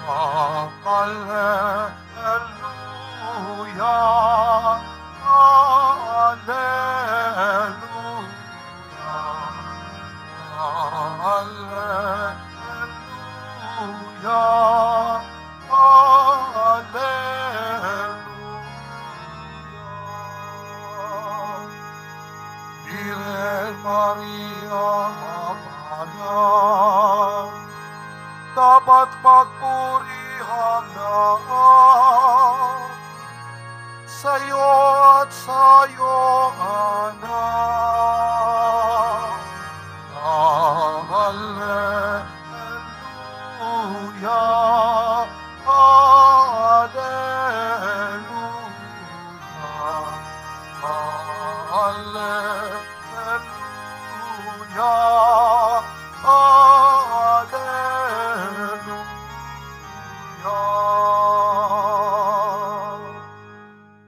Hallelujah, hallelujah, hallelujah, hallelujah. Virgen Maria, mapalad, dapat magpurihan lahat sa'yo at sa iyong anak. Hallelujah, hallelujah, hallelujah, hallelujah.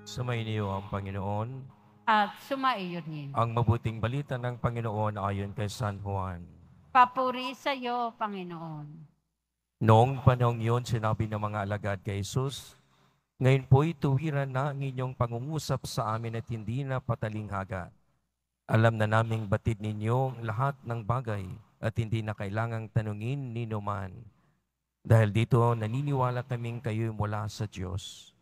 Sumainyo ang Panginoon. At sumaiyo rin. Ang mabuting balita ng Panginoon ayon kay San Juan. Papuri sa iyo, Panginoon. Noong panahong yun, sinabi ng mga alagad kay Jesus, ngayon po'y tuwiran na ang inyong pangungusap sa amin at hindi na patalinghaga. Alam na naming batid ninyo lahat ng bagay at hindi na kailangang tanungin ni numan. Dahil dito, naniniwala kaming kayo'y mula sa Diyos.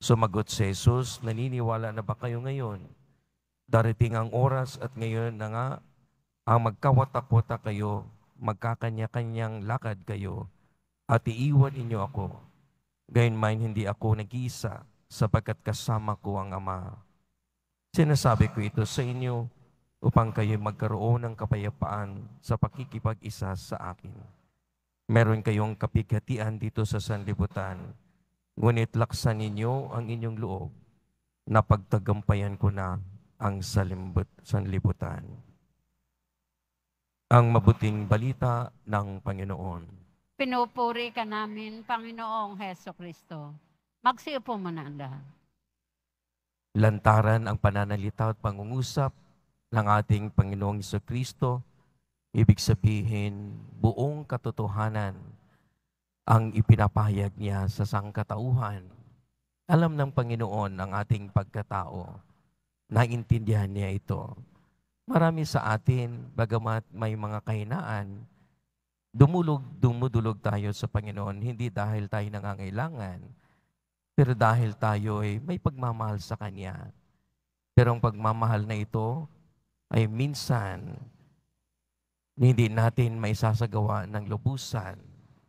Sumagot si Jesus, naniniwala na ba kayo ngayon? Darating ang oras at ngayon na nga, ang magkawata-kwata kayo, magkakanya-kanyang lakad kayo, at iiwan inyo ako. Gayunman hindi ako nag-iisa, sapagkat kasama ko ang Ama. Sinasabi ko ito sa inyo, upang kayo magkaroon ng kapayapaan sa pakikipag-isa sa akin. Meron kayong kapighatian dito sa sanlibutan, ngunit laksan ninyo ang inyong loob, na pagtagampayan ko na ang sanlibutan. Ang mabuting balita ng Panginoon. Pinupuri ka namin, Panginoong Heso Kristo. Magsiupo mo na ang lahat. Lantaran ang pananalita at pangungusap ng ating Panginoong Jesucristo, ibig sabihin buong katotohanan ang ipinapahayag niya sa sangkatauhan. Alam ng Panginoon ang ating pagkatao. Naintindihan niya ito. Marami sa atin, bagamat may mga kahinaan, dumudulog tayo sa Panginoon, hindi dahil tayo nangangailangan, pero dahil tayo ay may pagmamahal sa Kanya. Pero ang pagmamahal na ito ay minsan hindi natin maisasagawa ng lubusan,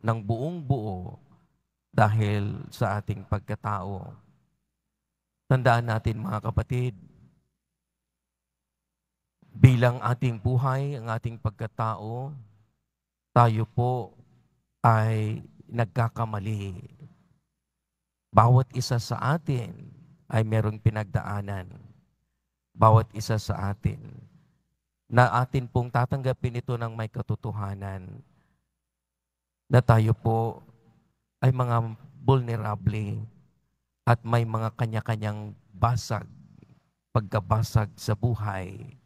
ng buong buo dahil sa ating pagkatao. Tandaan natin mga kapatid, bilang ating buhay, ang ating pagkatao, tayo po ay nagkakamali. Bawat isa sa atin ay merong pinagdaanan. Bawat isa sa atin na atin pong tatanggapin ito ng may katotohanan na tayo po ay mga vulnerable at may mga kanya-kanyang basag, pagkabasag sa buhay.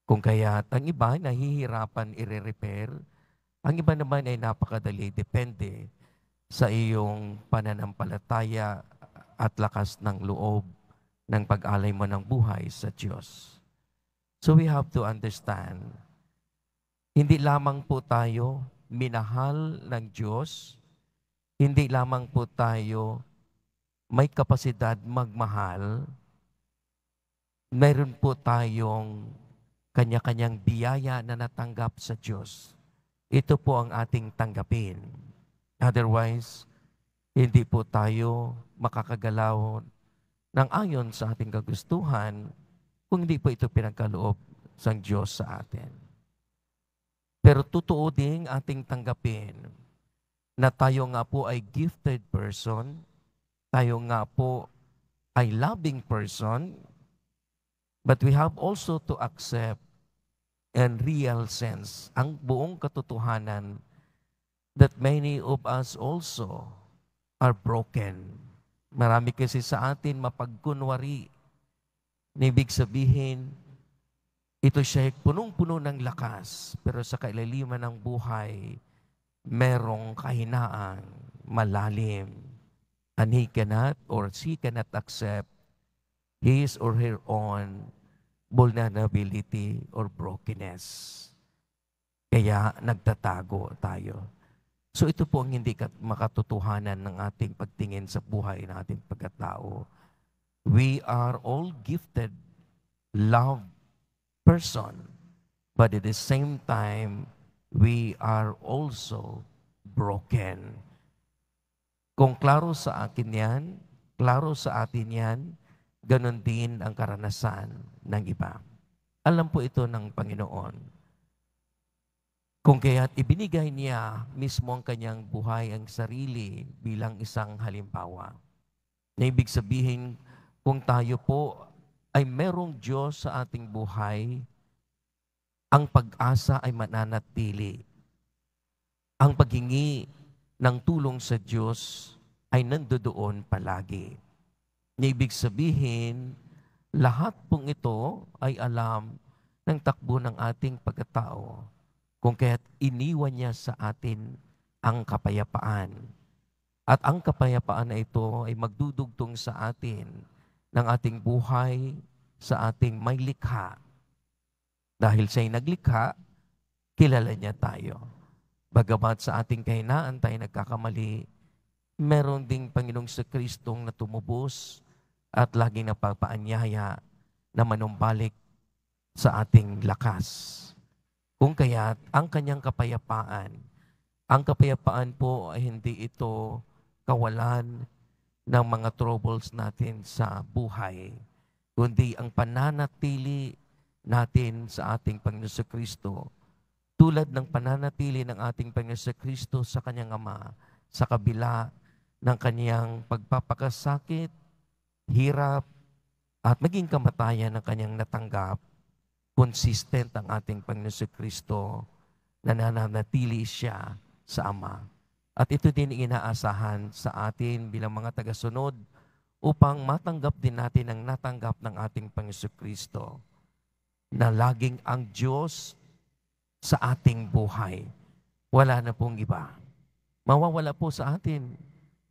Kung kaya ang iba ay nahihirapan i-repair, ang iba naman ay napakadali, depende sa iyong pananampalataya at lakas ng loob ng pag-alay mo ng buhay sa Diyos. So we have to understand, hindi lamang po tayo minahal ng Diyos, hindi lamang po tayo may kapasidad magmahal, mayroon po tayong kanya-kanyang biyaya na natanggap sa Diyos. Ito po ang ating tanggapin. Otherwise, hindi po tayo makakagalaw ng ayon sa ating kagustuhan kung hindi po ito pinagkaloob sa Diyos sa atin. Pero totoo ding ating tanggapin na tayo nga po ay gifted person, tayo nga po ay loving person, but we have also to accept and real sense ang buong katotohanan that many of us also are broken. Marami kasi sa atin mapagkunwari. Ibig sabihin, ito siya punong-puno ng lakas, pero sa kailaliman ng buhay, merong kahinaan, malalim. And he cannot or she cannot accept his or her own vulnerability or brokenness. Kaya nagtatago tayo. So ito po ang hindi makatotohanan ng ating pagtingin sa buhay ng ating pagkatao. We are all gifted, loved person, but at the same time, we are also broken. Kung klaro sa akin yan, klaro sa atin yan, ganon din ang karanasan ng iba. Alam po ito ng Panginoon. Kung kaya't ibinigay niya mismo ang kanyang buhay, ang sarili bilang isang halimbawa. Na ibig sabihin, kung tayo po ay merong Diyos sa ating buhay, ang pag-asa ay mananatili. Ang paghingi ng tulong sa Diyos ay nandoon palagi. Na ibig sabihin, lahat pong ito ay alam ng takbo ng ating pagkatao. Kung kaya't iniwan niya sa atin ang kapayapaan. At ang kapayapaan na ito ay magdudugtong sa atin ng ating buhay sa ating may likha. Dahil siya'y naglikha, kilala niya tayo. Bagamat sa ating kahinaan tayo nagkakamali, meron ding Panginoong Kristong na tumubos at laging napapaanyaya na manumbalik sa ating lakas. Kung kaya't ang kanyang ang kapayapaan po ay hindi ito kawalan ng mga troubles natin sa buhay, kundi ang pananatili natin sa ating Panginoon Kristo, tulad ng pananatili ng ating Panginoon Kristo sa kanyang Ama, sa kabila ng kanyang pagpapakasakit, hirap, at maging kamatayan ng kanyang natanggap. Consistent ang ating Panginoon Kristo na nananatili siya sa Ama. At ito din inaasahan sa atin bilang mga tagasunod upang matanggap din natin ang natanggap ng ating Panginoon Kristo na laging ang Diyos sa ating buhay. Wala na pong iba. Mawawala po sa atin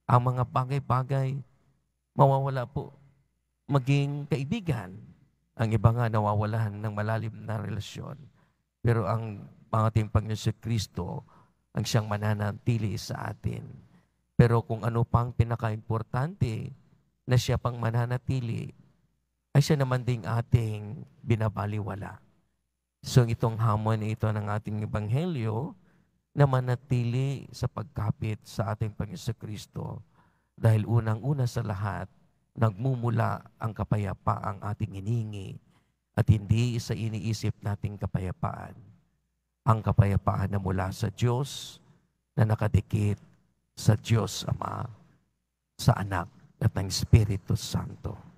ang mga bagay-bagay. Mawawala po maging kaibigan. Ang iba nga nawawalan ng malalim na relasyon. Pero ang ating Panginoon Kristo ang siyang mananatili sa atin. Pero kung ano pang pinaka-importante na siya pang mananatili, ay siya naman ding ating binabaliwala. So itong hamon ito ng ating Ebanghelyo na manatili sa pagkapit sa ating Panginoon Kristo. Dahil unang-una sa lahat, nagmumula ang kapayapaang ating hiningi at hindi sa iniisip nating kapayapaan. Ang kapayapaan na mula sa Diyos na nakadikit sa Diyos Ama, sa Anak at ng Espiritu Santo.